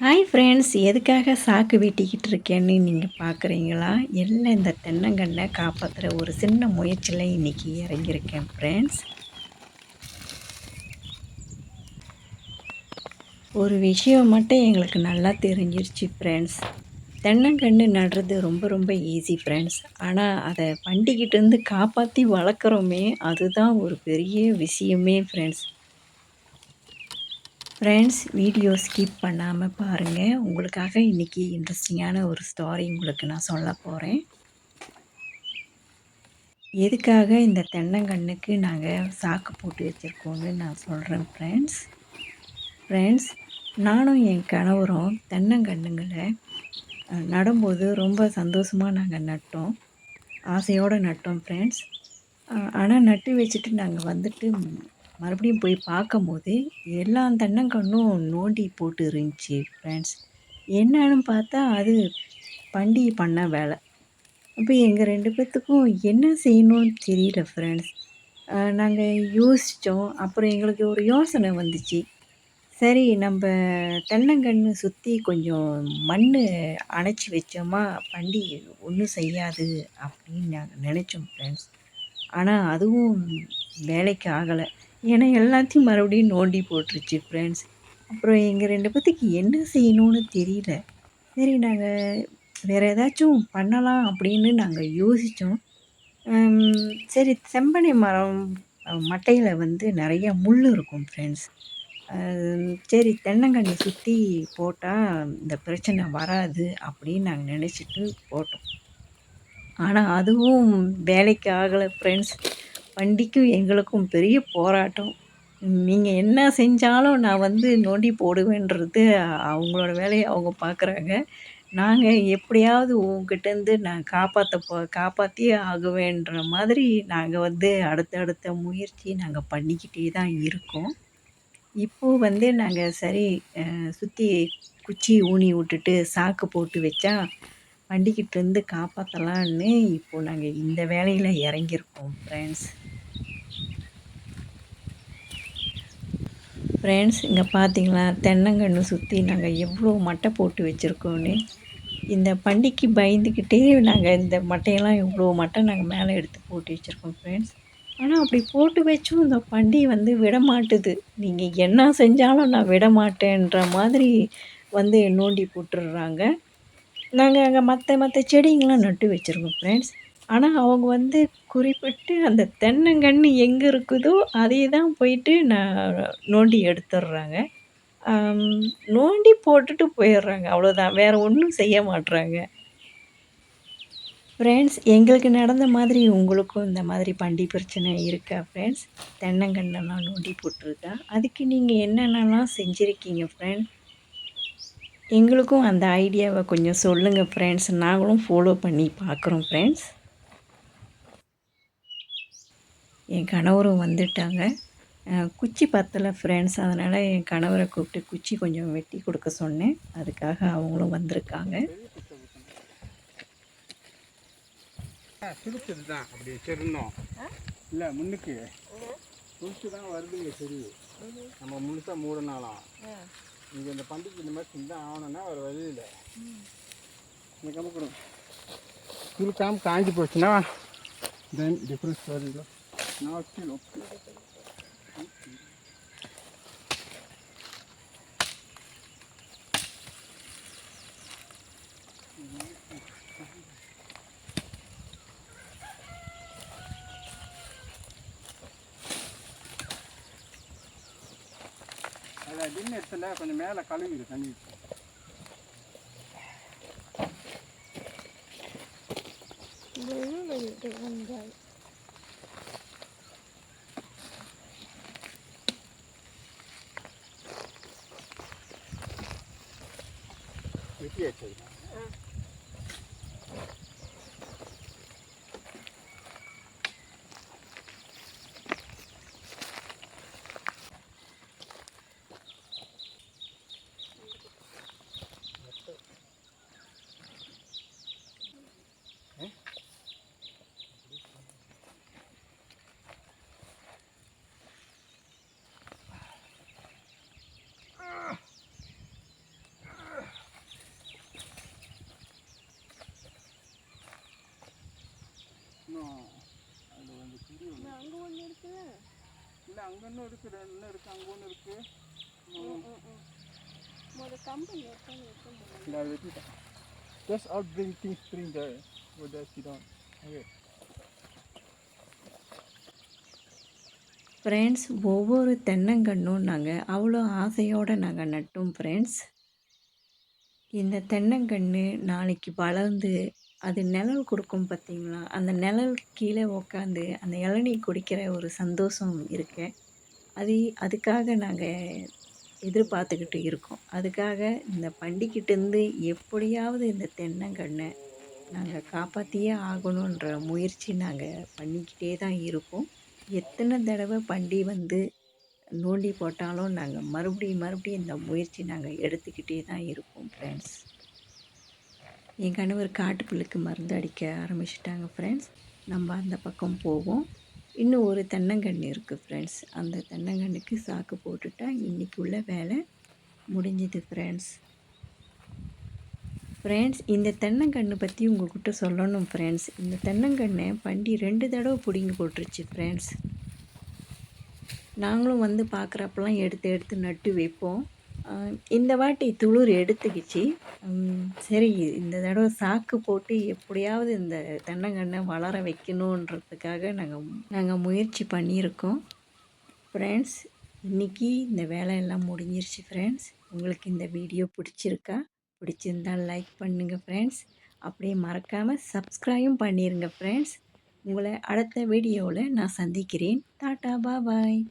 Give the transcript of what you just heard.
Hi friends, எதுக்காக சாக்கு வெட்டிக்கிட்டு இருக்கேன்னு நீங்கள் பார்க்குறீங்களா? எல்லாம் இந்த தென்னங்கன்றை காப்பாற்றுற ஒரு சின்ன முயற்சியில் இன்றைக்கி இறங்கியிருக்கேன் ஃப்ரெண்ட்ஸ். ஒரு விஷயம் மட்டும் எங்களுக்கு நல்லா தெரிஞ்சிருச்சு ஃப்ரெண்ட்ஸ். தென்னங்கன்று நடுறது ரொம்ப ரொம்ப ஈஸி ஃப்ரெண்ட்ஸ். ஆனால் அதை பண்டிகிட்டேருந்து காப்பாற்றி வளர்க்குறோமே, அதுதான் ஒரு பெரிய விஷயமே ஃப்ரெண்ட்ஸ். ஃப்ரெண்ட்ஸ், வீடியோ ஸ்கிப் பண்ணாமல் பாருங்கள். உங்களுக்காக இன்றைக்கி இன்ட்ரெஸ்டிங்கான ஒரு ஸ்டாரி உங்களுக்கு நான் சொல்ல போகிறேன். எதுக்காக இந்த தென்னங்கன்றுக்கு நாங்கள் சாக்கு போட்டு வச்சுருக்கோன்னு நான் சொல்கிறேன் ஃப்ரெண்ட்ஸ். நானும் என் கணவரும் தென்னங்கன்றுங்களை நடும்போது ரொம்ப சந்தோஷமாக நாங்கள் நட்டோம். ஆசையோடு நட்டோம் ஃப்ரெண்ட்ஸ். ஆனால் நட்டு வச்சுட்டு நாங்கள் வந்துட்டு மறுபடியும் போய் பார்க்கும்போது எல்லா தென்னங்கன்றும் நோண்டி போட்டு இருந்துச்சு ஃப்ரெண்ட்ஸ். என்னன்னு பார்த்தா அது பண்டி பண்ண வேலை. அப்போ எங்கள் 2 பேர்த்துக்கும் என்ன செய்யணும்னு தெரியல ஃப்ரெண்ட்ஸ். நாங்கள் யோசித்தோம். அப்புறம் எங்களுக்கு ஒரு யோசனை வந்துச்சு. சரி, நம்ம தென்னங்கன்று சுற்றி கொஞ்சம் மண் அணைச்சி வச்சோமா பண்டி ஒன்றும் செய்யாது அப்படின்னு நாங்கள் நினச்சோம் ஃப்ரெண்ட்ஸ். ஆனால் அதுவும் வேலைக்கு ஆகலை. ஏன்னா எல்லாத்தையும் மறுபடியும் நோண்டி போட்டுருச்சு ஃப்ரெண்ட்ஸ். அப்புறம் எங்கள் 2 பேர்த்துக்கு என்ன செய்யணும்னு தெரியல. சரி, நாங்கள் வேறு ஏதாச்சும் பண்ணலாம் அப்படின்னு நாங்கள் யோசித்தோம். சரி, செம்பனை மரம் மட்டையில் வந்து நிறைய முள் இருக்கும் ஃப்ரெண்ட்ஸ். சரி, தென்னங்கன்று சுற்றி போட்டால் இந்த பிரச்சனை வராது அப்படின்னு நாங்கள் நினச்சிட்டு போட்டோம். ஆனால் அதுவும் வேலைக்கு ஆகலை ஃப்ரெண்ட்ஸ். வண்டிக்கும் எங்களுக்கும் பெரிய போராட்டம். நீங்கள் என்ன செஞ்சாலும் நான் வந்து நோண்டி போடுவேன்றது அவங்களோட வேலையை அவங்க பார்க்குறாங்க. நாங்கள் எப்படியாவது உங்ககிட்டேருந்து நான் காப்பாற்றியே ஆகுவேன்ற மாதிரி நாங்கள் வந்து அடுத்த முயற்சி நாங்கள் பண்ணிக்கிட்டே தான் இருக்கோம். இப்போது வந்து நாங்கள் சரி, சுற்றி குச்சி ஊனி விட்டுட்டு சாக்கு போட்டு வச்சா வண்டிக்கிட்டேருந்து காப்பாற்றலான்னு இப்போது நாங்கள் இந்த வேலையில் இறங்கியிருக்கோம் ஃப்ரெண்ட்ஸ். இங்கே பார்த்தீங்களா, தென்னங்கன்று சுற்றி நாங்கள் எவ்வளோ மட்டை போட்டு வச்சுருக்கோன்னு. இந்த பண்டிக்கு பயந்துக்கிட்டே நாங்கள் இந்த மட்டையெல்லாம் இவ்வளோ மட்டை நாங்கள் மேலே எடுத்து போட்டு வச்சுருக்கோம் ஃப்ரெண்ட்ஸ். ஆனால் அப்படி போட்டு வச்சும் இந்த பண்டி வந்து விடமாட்டுது. நீங்கள் என்ன செஞ்சாலும் நான் விடமாட்டேன்ற மாதிரி வந்து நோண்டி போட்டுடுறாங்க. நாங்கள் அங்கே மற்ற செடிங்களாம் நட்டு வச்சுருக்கோம் ஃப்ரெண்ட்ஸ். ஆனால் அவங்க வந்து குறிப்பிட்டு அந்த தென்னங்கன்று எங்கே இருக்குதோ அதே தான் போயிட்டு நோண்டி எடுத்துடுறாங்க. நோண்டி போட்டுட்டு போயிடுறாங்க, அவ்வளோதான். வேறு ஒன்றும் செய்ய மாட்றாங்க. ஃப்ரெண்ட்ஸ், எங்களுக்கு நடந்த மாதிரி உங்களுக்கும் இந்த மாதிரி பண்டி பிரச்சனை இருக்கா ஃப்ரெண்ட்ஸ்? தென்னங்கன்றெல்லாம் நோண்டி போட்டிருக்கா? அதுக்கு நீங்கள் என்னென்னலாம் செஞ்சுருக்கீங்க ஃப்ரெண்ட்? எங்களுக்கும் அந்த ஐடியாவை கொஞ்சம் சொல்லுங்கள் ஃப்ரெண்ட்ஸ். நாங்களும் ஃபாலோ பண்ணி பார்க்குறோம் ஃப்ரெண்ட்ஸ். என் கணவரும் வந்துட்டாங்க. குச்சி பத்தலை ஃப்ரெண்ட்ஸ். அதனால் என் கணவரை கூப்பிட்டு குச்சி கொஞ்சம் வெட்டி கொடுக்க சொன்னேன். அதுக்காக அவங்களும் வந்திருக்காங்க. சுருக்குது தான் அப்படி வச்சிருந்தோம். இல்லை முன்னுக்கு சுருச்சு தான் வருதுங்க சரி. நம்ம முழுசாக மூடனாலாம் இங்கே இந்த பண்டிகை இந்த மாதிரி செஞ்சால் ஆகணும்னா ஒரு வழி இல்லை. இந்த கம்பக்கூடும் சுருக்காமல் காஞ்சி போச்சுன்னா தென் டிஃப்ரென்ஸ் வருங்களா. நான் கீழே அதை டின் இடத்துல கொஞ்சம் மேலே கழுவிடு தண்ணி. வெட்டி வச்சது அங்கே இன்னும் இருக்குது, இன்னும் இருக்குது, அங்கே ஒன்று இருக்குது. இல்லை அது வெட்டிட்டேன். Just out bring things, bring there. Go there, sit down. Okay. Friends, ஒவ்வொரு தென்னங்கன்றும் நாங்கள் அவ்வளோ ஆசையோடு நாங்கள் நட்டோம் ஃப்ரெண்ட்ஸ். இந்த தென்னங்கன்று நாளைக்கு வளர்ந்து அது நிழல் கொடுக்கும் பார்த்தீங்களா, அந்த நிழல் கீழே உக்காந்து அந்த இளநீ குடிக்கிற ஒரு சந்தோஷம் இருக்கு. அதுக்காக நாங்கள் எதிர்பார்த்துக்கிட்டு இருக்கோம். அதுக்காக இந்த பண்டிகிட்டேருந்து எப்படியாவது இந்த தென்னங்கன்றை நாங்கள் காப்பாற்றியே ஆகணுன்ற முயற்சி நாங்கள் பண்ணிக்கிட்டே தான் இருக்கோம். எத்தனை தடவை பண்டி வந்து நோண்டி போட்டாலும் நாங்கள் மறுபடியும் இந்த முயற்சி நாங்கள் எடுத்துக்கிட்டே தான் இருக்கோம் ஃப்ரெண்ட்ஸ். என் கணவர் காட்டுப்புல்லுக்கு மருந்து அடிக்க ஆரம்பிச்சிட்டாங்க ஃப்ரெண்ட்ஸ். நம்ம அந்த பக்கம் போவோம். இன்னும் ஒரு தென்னங்கன்று இருக்குது ஃப்ரெண்ட்ஸ். அந்த தென்னங்கன்றுக்கு சாக்கு போட்டுட்டா இன்றைக்குள்ள வேலை முடிஞ்சுது ஃப்ரெண்ட்ஸ். இந்த தென்னங்கன்று பற்றி உங்கள்கிட்ட சொல்லணும் ஃப்ரெண்ட்ஸ். இந்த தென்னங்கன்றை பண்டி 2 தடவை பிடுங்கி போட்டுருச்சு ஃப்ரெண்ட்ஸ். நாங்களும் வந்து பார்க்குறப்பெல்லாம் எடுத்து நட்டு வைப்போம். இந்த வாட்டி துளிர் எடுத்துக்கிச்சு. சரி, இந்த தடவை சாக்கு போட்டு எப்படியாவது இந்த தென்னங்கன்றை வளர வைக்கணுன்றதுக்காக நாங்கள் முயற்சி பண்ணியிருக்கோம் ஃப்ரெண்ட்ஸ். இன்றைக்கி இந்த வேலையெல்லாம் முடிஞ்சிருச்சு ஃப்ரெண்ட்ஸ். உங்களுக்கு இந்த வீடியோ பிடிச்சிருந்தால் லைக் பண்ணுங்கள் ஃப்ரெண்ட்ஸ். அப்படியே மறக்காமல் சப்ஸ்கிரைபும் பண்ணிடுங்க ஃப்ரெண்ட்ஸ். உங்களை அடுத்த வீடியோவில் நான் சந்திக்கிறேன். டாட்டா பாய்.